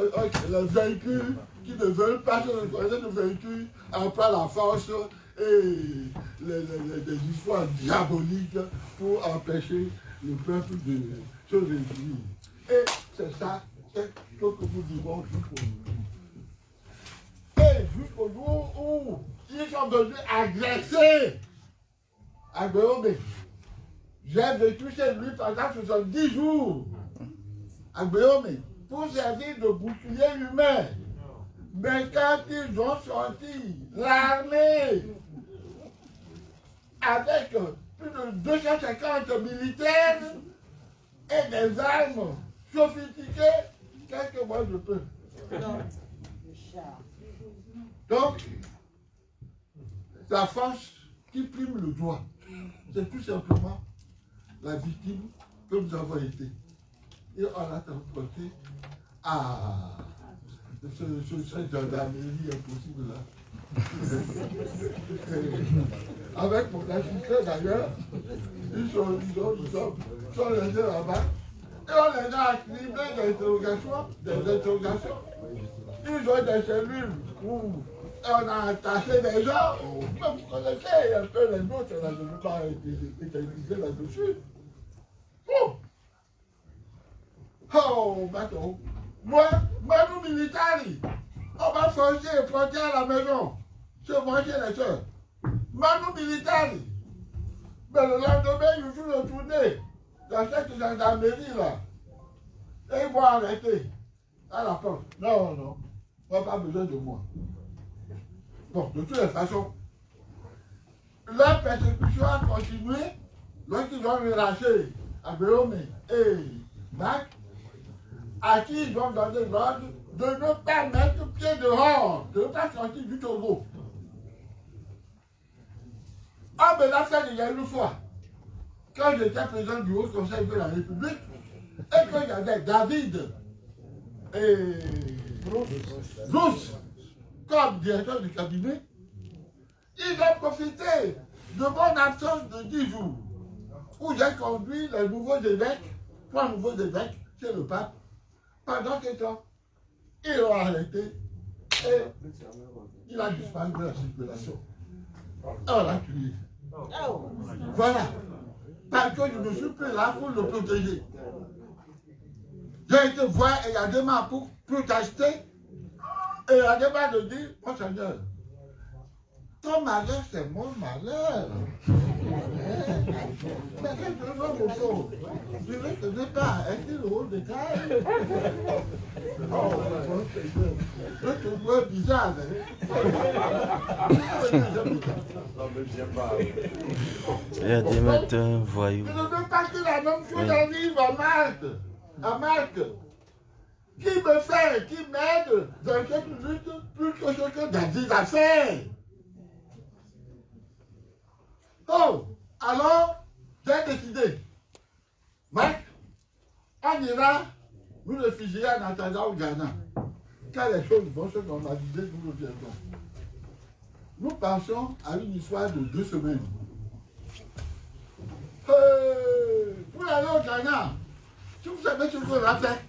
les véhicules qui ne veulent pas se reconnaître de véhicules emploient la force et des histoires diaboliques pour empêcher le peuple de se réunir. Et c'est ça que nous vivons jusqu'au jour. Et jusqu'au jour où ils sont venus agresser Agbeome. J'ai vécu chez lui pendant 70 jours. Agbeome, pour servir de bouclier humain. Mais quand ils ont sorti l'armée avec plus de 250 militaires et des armes sophistiquées, qu'est-ce que moi je peux? Donc, la force qui prime le droit, c'est tout simplement la victime que nous avons été. Et on a transporté à cette gendarmerie impossible là. Avec mon assistant d'ailleurs, ils sont restés là-bas. Et on les a criblés des interrogations. Ils ont des cellules où on a attaché des gens. Vous connaissez un peu les nôtres, on n'a pas été là-dessus. Oh, bateau. Moi, militaire, on va forger les frontières à la maison. Se manger les soeurs. Manu militaire. Mais le lendemain, ils vont retourner dans cette gendarmerie là. Et ils vont arrêter à la porte. Non, non, on n'a pas besoin de moi. Bon, de toutes les façons, leur persécution a continué lorsqu'ils ont relâché Aguilome et Mac, à qui ils ont donné l'ordre de ne pas mettre pied dehors, de ne pas sortir du Togo. Ah, mais là, ça, il y a une fois, quand j'étais président du Haut Conseil de la République, et qu'il y avait David et Rousse comme directeur du cabinet, ils ont profité de mon absence de 10 jours, où j'ai conduit les nouveaux évêques, 3 nouveaux évêques chez le pape, pendant que temps, ils l'ont arrêté et il a disparu de la circulation. On l'a tué. Voilà. Parce que je ne suis plus là pour le protéger. J'ai été voir et il y a des mains pour protester. Et il y a des mains de dire, mon Seigneur, ton malheur, c'est mon malheur. Mais qu'est-ce que je veux faire? Je ne connais pas. Est-ce le haut de taille? Oh, je te vois bizarre. Il y a des matins voyous. Je ne veux pas que la même chose arrive à Marc. À Marc. Qui me fait, qui m'aide dans cette lutte plus que ce que David a fait. Oh, alors, j'ai décidé. Marc, on ira nous réfugier en attendant au Ghana. Quand les choses vont se normaliser, nous reviendrons. Nous pensons à une histoire de 2 semaines. Pour aller au Ghana, si vous savez ce qu'on a fait,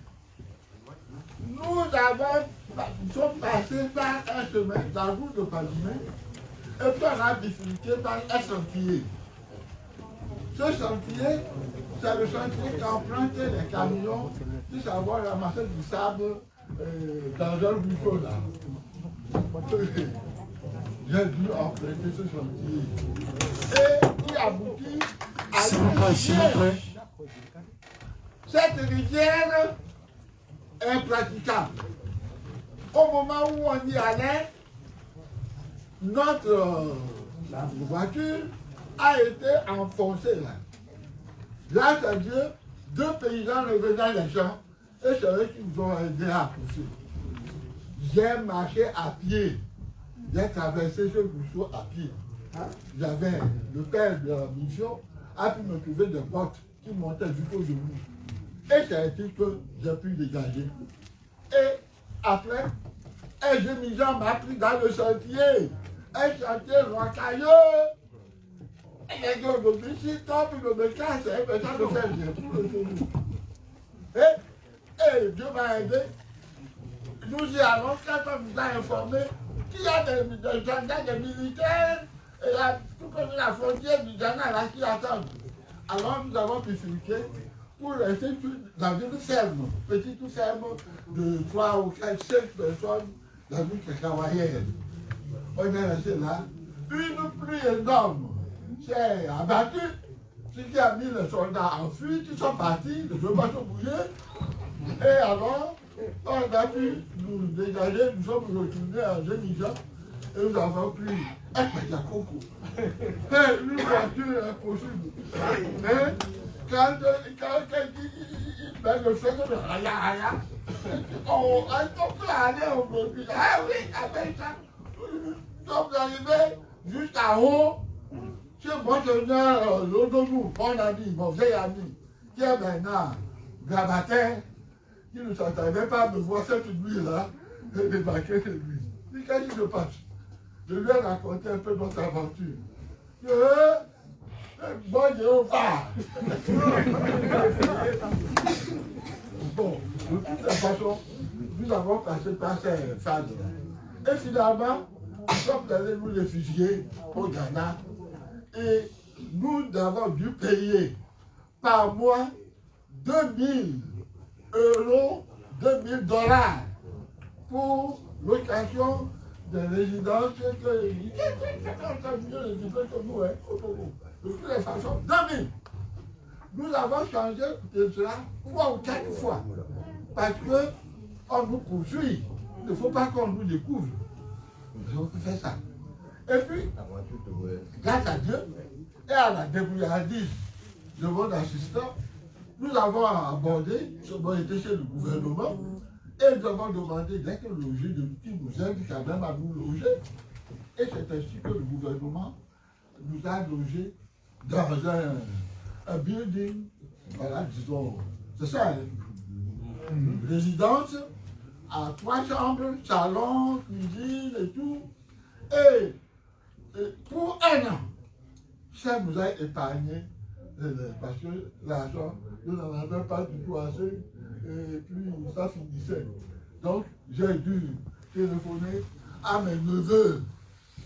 nous sommes passés par un chemin, dans la route de Padimé, et puis on a bifurqué par un sentier. Ce sentier, c'est le sentier qui emprunte les camions qui savent ramasser du sable dans un ruisseau là. J'ai dû emprunter ce sentier. Et il aboutit à une rivière. Cette rivière est impraticable. Au moment où on y allait, notre voiture a été enfoncée là. Grâce à Dieu, 2 paysans revenaient les champs et c'est eux qui nous ont aidés à pousser. J'ai marché à pied. J'ai traversé ce ruisseau à pied. J'avais le père de la mission a pu me trouver des bottes qui montaient jusqu'aux genoux. Et c'est ainsi que j'ai pu dégager. Et après, un demi-jambe m'a pris dans le sentier. Un chantier rocailleux. Et les gars, je me suis tombé, je me casse, et me faire bien tout le genou. Et Dieu m'a aidé. Nous y allons, quand on nous a informé qu'il y a des gendarmes, des militaires, et tout comme la frontière du Ghana là qui attendent. Alors nous avons bifurqué pour rester dans une ferme, petite ferme de 3 ou 4, 5 personnes dans une cacahuayenne. On est resté là. Une pluie énorme s'est abattue. Ce qui a mis les soldats en fuite, ils sont partis, les deux bateaux bouillés. Et alors, on a pu nous dégager, nous sommes retournés à Génijan et nous avons pris un Pétacoco. Et une voiture impossible. Mais quand il met le feu de raya, on peut aller au produit. Ah oui, avec ça. Nous sommes arrivés jusqu'à haut. Chez Monseigneur Lodonou, mon ami, mon vieil ami, qui est maintenant grabataire, qui ne s'attendait pas de voir cette nuit-là et débarquer chez lui. Il dit, qu'est-ce qui se passe? Je lui ai raconté un peu notre aventure. Bon Jéhovah! Bon, de toutes les façons, nous avons passé par ces phases-là. Et finalement, nous sommes allés nous réfugier au Ghana. Et nous avons dû payer par mois 2000 euros, 2000 dollars pour location des résidences qui sont mieux les diplômes que nous, au Togo. De toutes les façons, 2000. Nous avons changé de cela 3 ou 4 fois. Parce qu'on nous poursuit. Il ne faut pas qu'on nous découvre. Nous avons fait ça. Et puis, grâce à Dieu et à la débrouillardise de mon assistant, nous avons abordé, nous avons été chez le gouvernement et nous avons demandé d'être logés, de qui nous aide quand même à nous loger. Et c'est ainsi que le gouvernement nous a logés dans un building, voilà, disons, c'est ça, une résidence à 3 chambres, salon, cuisine et tout. Et pour 1 an, ça nous a épargné, parce que l'argent, nous n'en avions pas du tout assez, et puis ça finissait. Donc, j'ai dû téléphoner à mes neveux.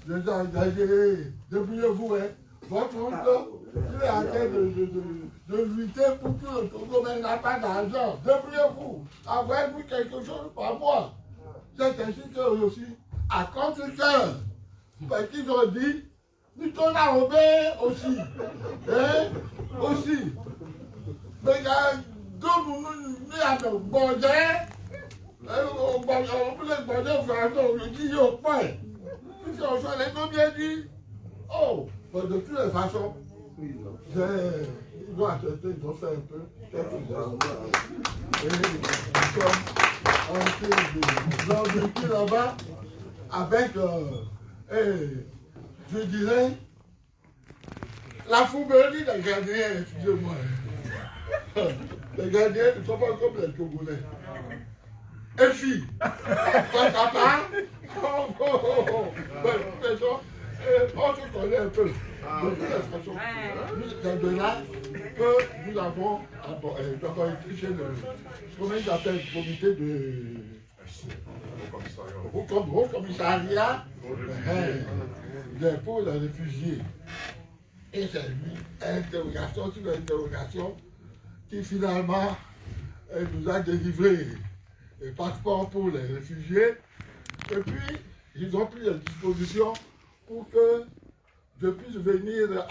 Je les ai engagés, débrouillez-vous, votre oncle, il est en train de lutter pour tout le Togo, mais il n'a pas d'argent. Débrouillez-vous, envoyez-vous quelque chose par mois. C'est ainsi qu'eux aussi, à contre-cœur, parce qu'ils ont dit, nous t'en avons aussi. Hein? Aussi. Mais donc nous avons bordé, on voulait border, on dit au point. Puis on s'en est bien dit, oh, de toutes les façons, ils ont acheté, ils ont fait un peu, quelques erreurs. Et nous avons vécu là-bas avec, je dirais, la fourberie des gardiens, excusez-moi. Les gardiens ne sont pas comme les Togolais. Et fille, papa, on se connaît un peu. De toutes les façons, c'est de là que nous avons été chez le, comment ils appellent, le comité de Haut Commissariat pour les réfugiés. Et c'est lui, interrogation sur interrogation, qui finalement nous a délivré le passeport pour les réfugiés. Et puis, ils ont pris les dispositions pour que je puisse venir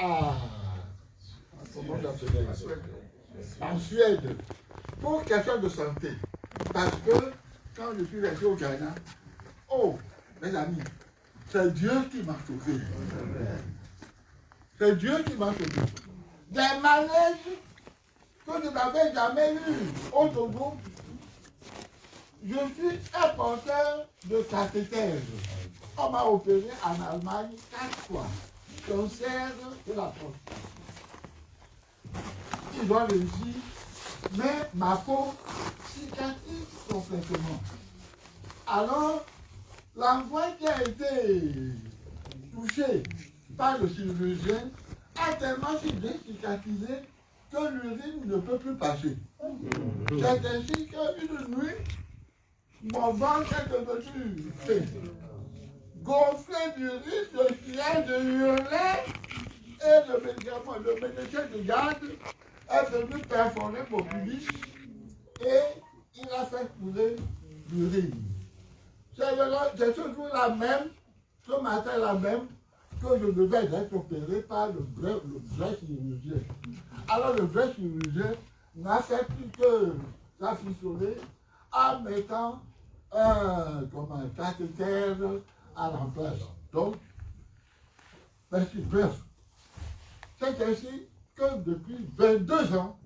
en Suède, pour question de santé. Parce que quand je suis resté au Ghana, oh, mes amis, c'est Dieu qui m'a sauvé. C'est Dieu qui m'a sauvé. Des malaises que je n'avais jamais eu au Togo. Je suis un porteur de cathéter. On m'a opéré en Allemagne 4 fois. Cancer de la prostate. Ils ont réussi, mais ma peau cicatrise complètement. Alors, l'enfant qui a été touché par le chirurgien a tellement bien cicatrisé que l'urine ne peut plus passer. C'est ainsi qu'une nuit, mon ventre est devenu gonflé d'urine, de crier, de hurler, et le médecin de garde est venu perforer mon pubis et il a fait couler l'urine. C'est ce jour-là même, ce matin-là même, que je devais être opéré par le vrai chirurgien. Alors le vrai chirurgien n'a fait plus que s'afficher en mettant un cathéter à la place. Donc, merci. Bref, c'est ainsi que depuis 22 ans,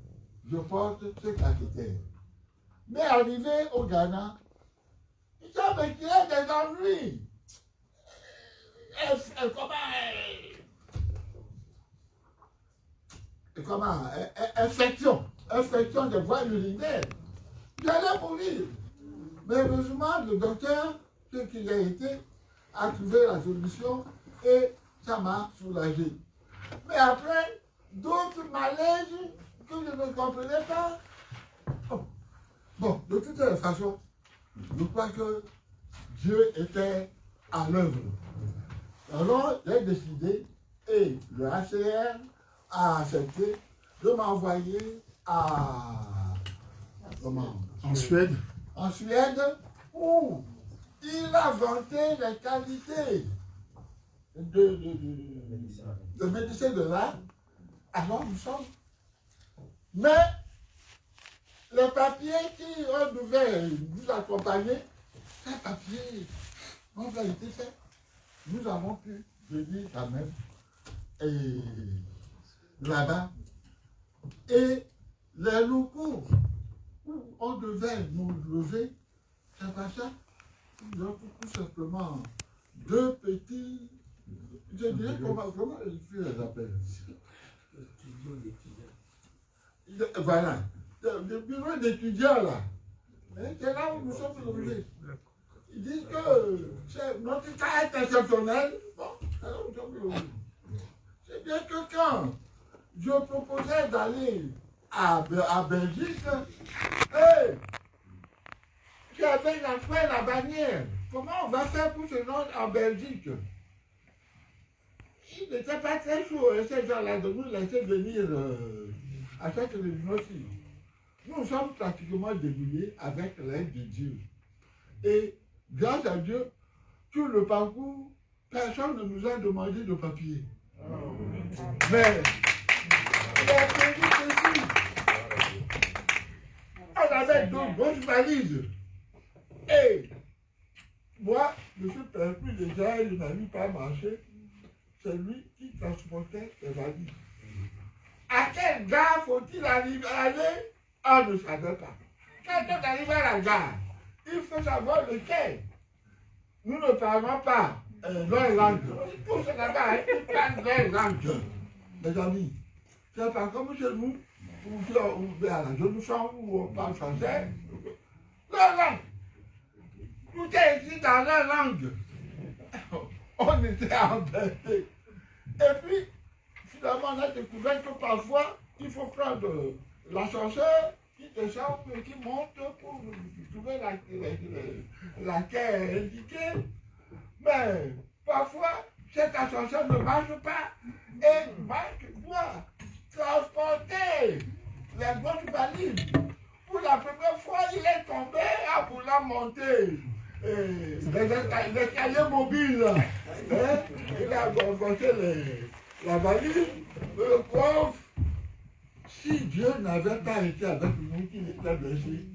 je porte ce cathéter. Mais arrivé au Ghana, ça me créait des ennuis. Infection des voies urinaires. J'allais mourir. Mais heureusement, le docteur, ce qu'il a été, a trouvé la solution et ça m'a soulagé. Mais après, d'autres malaises que je ne comprenais pas. Bon, de toutes les façons, je crois que Dieu était à l'œuvre. Alors, j'ai décidé, et le HCR a accepté de m'envoyer en Suède. En Suède, où il a vanté les qualités de médecin de l'art. Alors nous sommes. Mais les papiers qui devaient nous accompagner, ces papiers ont été faits. Nous avons pu venir quand même là-bas. Et les locaux où on devait nous loger, c'est pas ça. Nous avons tout simplement deux petits. Je dirais comment je les appelle. Voilà. Le bureau d'étudiants là. C'est là où nous sommes logés. Ils disent que notre cas est exceptionnel. Bon, c'est là où nous sommes logés. C'est bien que quand je proposais d'aller à Belgique, hey, j'avais fait la bannière. Comment on va faire pour se rendre en Belgique? Il n'était pas très chaud, ces gens-là, de nous laisser venir à cette réunion aussi. Nous sommes pratiquement débrouillés avec l'aide de Dieu. Et grâce à Dieu, tout le parcours, personne ne nous a demandé de papier. Mais les pays ceci, on avait deux grosses valises. Et moi, je suis permis déjà, je n'arrive pas à marcher. C'est lui qui transportait les valises. À quelle gare faut-il aller? On ne savait pas. Quand on arrive à la gare, il faut savoir lequel. Nous ne parlons pas leur langue. Tous ces là-bas, ils parlent leur langue. Mes amis, c'est pas comme chez nous, où à la jeune chambre où on parle français. Leur langue. Tout est ici dans leur langue. On était embêtés. Et puis, finalement, on a découvert que parfois, il faut prendre l'ascenseur qui descend et qui monte pour trouver la quai indiquée. Mais parfois, cet ascenseur ne marche pas et Marc doit transporter les grosses valises. Pour la première fois, il est tombé en voulant monter l'escalier mobile. Il a rencontré la valise, le pauvre. Si Dieu n'avait pas été avec nous, qu'il était blessé,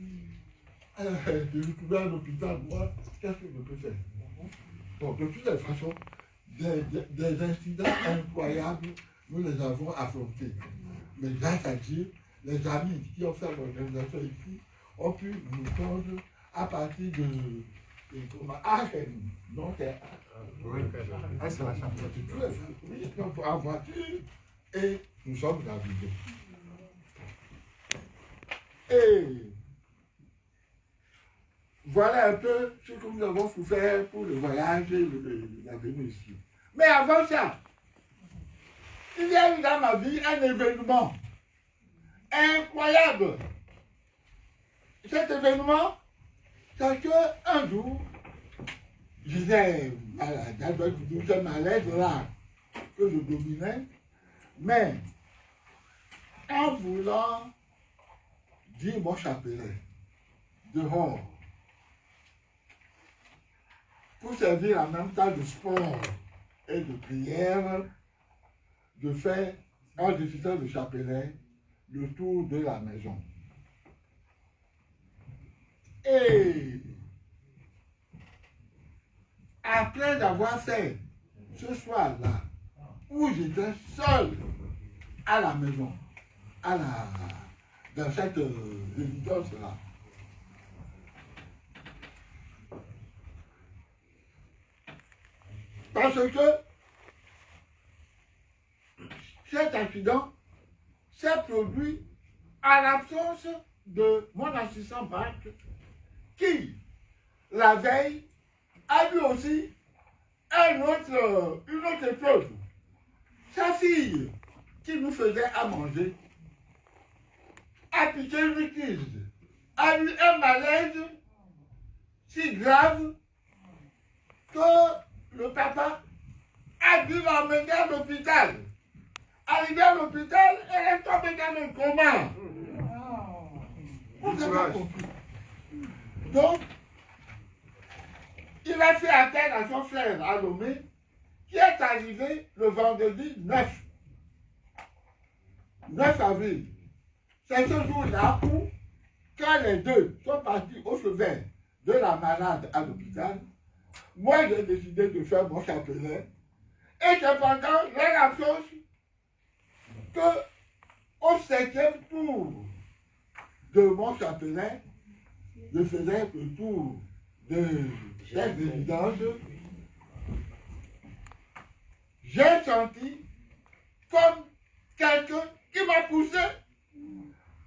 de nous trouver à l'hôpital, moi, qu'est-ce que je peux faire? Bon, de toutes les façons, des incidents incroyables, nous les avons affrontés. Mais grâce à Dieu, les amis qui ont fait l'organisation ici ont pu nous prendre à partir de Aachen. Donc, c'est la chambre en voiture et nous sommes arrivés. Et voilà un peu ce que nous avons souffert pour le voyage et la venue ici. Mais avant ça, il y a eu dans ma vie un événement incroyable. Cet événement, c'est qu'un jour, j'étais malade, j'étais malade là, que je dominais, mais en voulant dire mon chapelet dehors, pour servir en même temps de sport et de prière, de faire, en décidant le chapelet, le tour de la maison. Et après avoir fait ce soir-là, où j'étais seul à la maison, dans cette résidence-là, parce que cet accident s'est produit à l'absence de mon assistant Marc, qui, la veille, a lui aussi une autre épreuve. Sa fille, qui nous faisait à manger, a piqué une crise, a eu un malaise si grave que le papa a dû l'emmener à l'hôpital. Arrivé à l'hôpital, elle est tombée dans le coma. Vous avez compris. Donc, il a fait appel à son frère Alomé, qui est arrivé le vendredi 9 avril. C'est ce jour-là où, quand les deux sont partis au chevet de la malade à l'hôpital, moi j'ai décidé de faire mon chapelet. Et cependant, j'ai la chose que au 7e tour de mon chapelet, je faisais le tour de cette résidence. J'ai senti comme quelqu'un qui m'a poussé.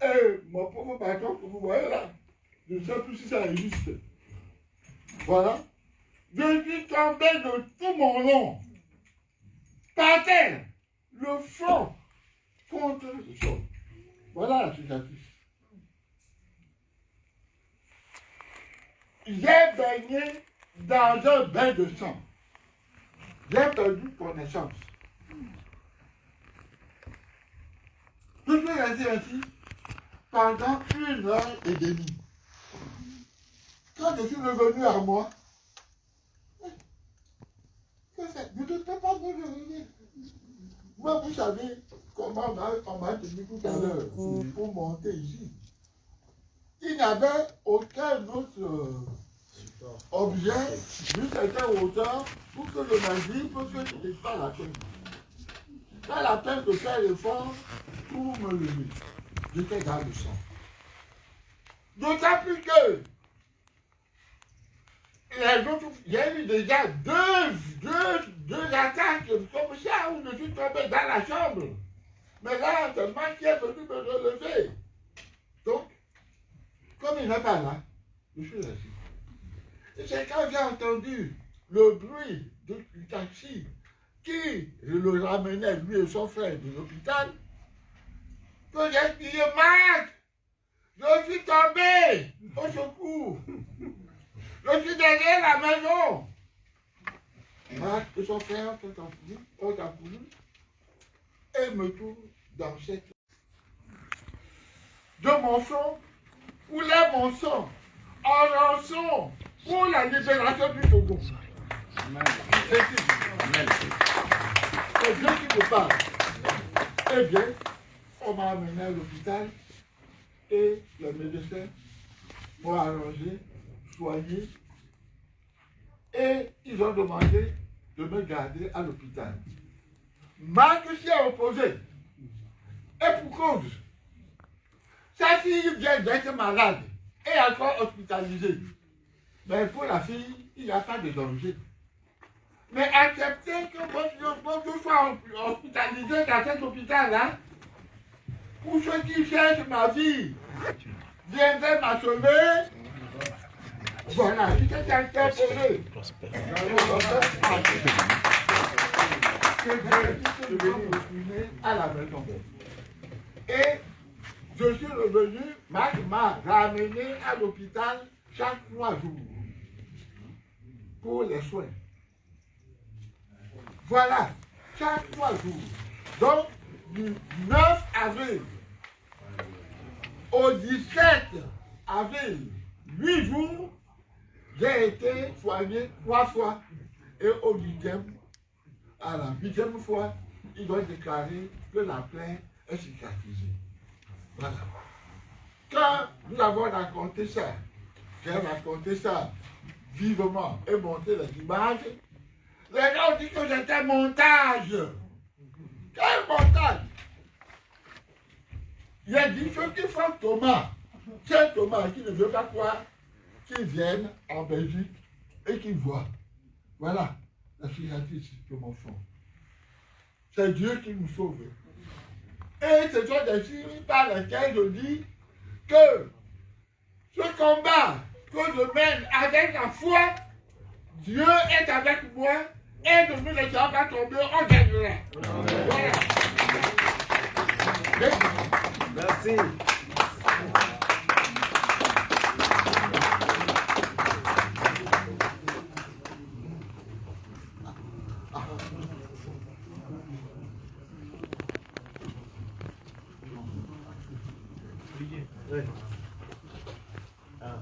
Et mon pauvre bâton que vous voyez là, je ne sais plus si ça existe. Voilà. Je suis tombé de tout mon long, par terre, le front contre le sol. Voilà la cicatrice. J'ai baigné dans un bain de sang. J'ai perdu connaissance. Je suis resté ainsi pendant 1h30. Quand je suis revenu à moi, je ne peux pas me revenir. Moi, vous savez comment on m'a tenu tout à l'heure pour monter ici. Il n'y avait aucun autre objet d'une certaine hauteur pour que le navire, pour que ce n'était pas la peine. Pas la peine de faire l'effort pour me lever. J'étais dans le sang. D'autant plus que les autres, il y a eu déjà deux attaques comme ça où je suis tombé dans la chambre. Mais là, c'est moi qui est venu me relever. Donc, comme il n'est pas là, je suis resté. Et c'est quand j'ai entendu le bruit du taxi qui le ramenait, lui et son frère, de l'hôpital, que j'ai crié, Marc, je suis tombé, au secours. Je suis derrière la maison. Marc et son frère ont accouru et me trouvent dans cette... De mon sang, coulait mon sang, en rançon pour la libération du Togo. C'est Dieu qui me parle. Eh bien, on m'a amené à l'hôpital et le médecin m'a arrangé, soigné, et ils ont demandé de me garder à l'hôpital. Marc s'y est opposé. Et pour cause, sa fille vient d'être malade et encore hospitalisée. Mais pour la fille, il n'y a pas de danger. Mais accepter que je sois hospitalisé dans cet hôpital-là, pour ceux qui cherchent ma vie, viendraient m'achever. Voilà, il s'est interposé. Que je vais retourner à la maison. Et je suis revenu, Marc m'a ramené à l'hôpital chaque 3 jours pour les soins. Voilà, chaque 3 jours. Donc, du 9 avril au 17 avril, 8 jours, j'ai été soigné 3 fois. Et au 8e, à la 8e fois, ils ont déclaré que la plaie est cicatrisée. Voilà. Quand nous avons raconté ça, j'ai raconté ça vivement et montré les images, les gens ont dit que j'étais montage. Quel montage? Il y a dit ceux qui font Thomas, c'est Thomas qui ne veut pas croire, qui viennent en Belgique et qui voient. Voilà la cicatrice de mon front. C'est Dieu qui nous sauve. Et ce sont des signes par lesquels je dis que ce combat que je mène avec la foi, Dieu est avec moi et ne nous laissera pas tomber, on gagnera. Voilà. Merci. Ah,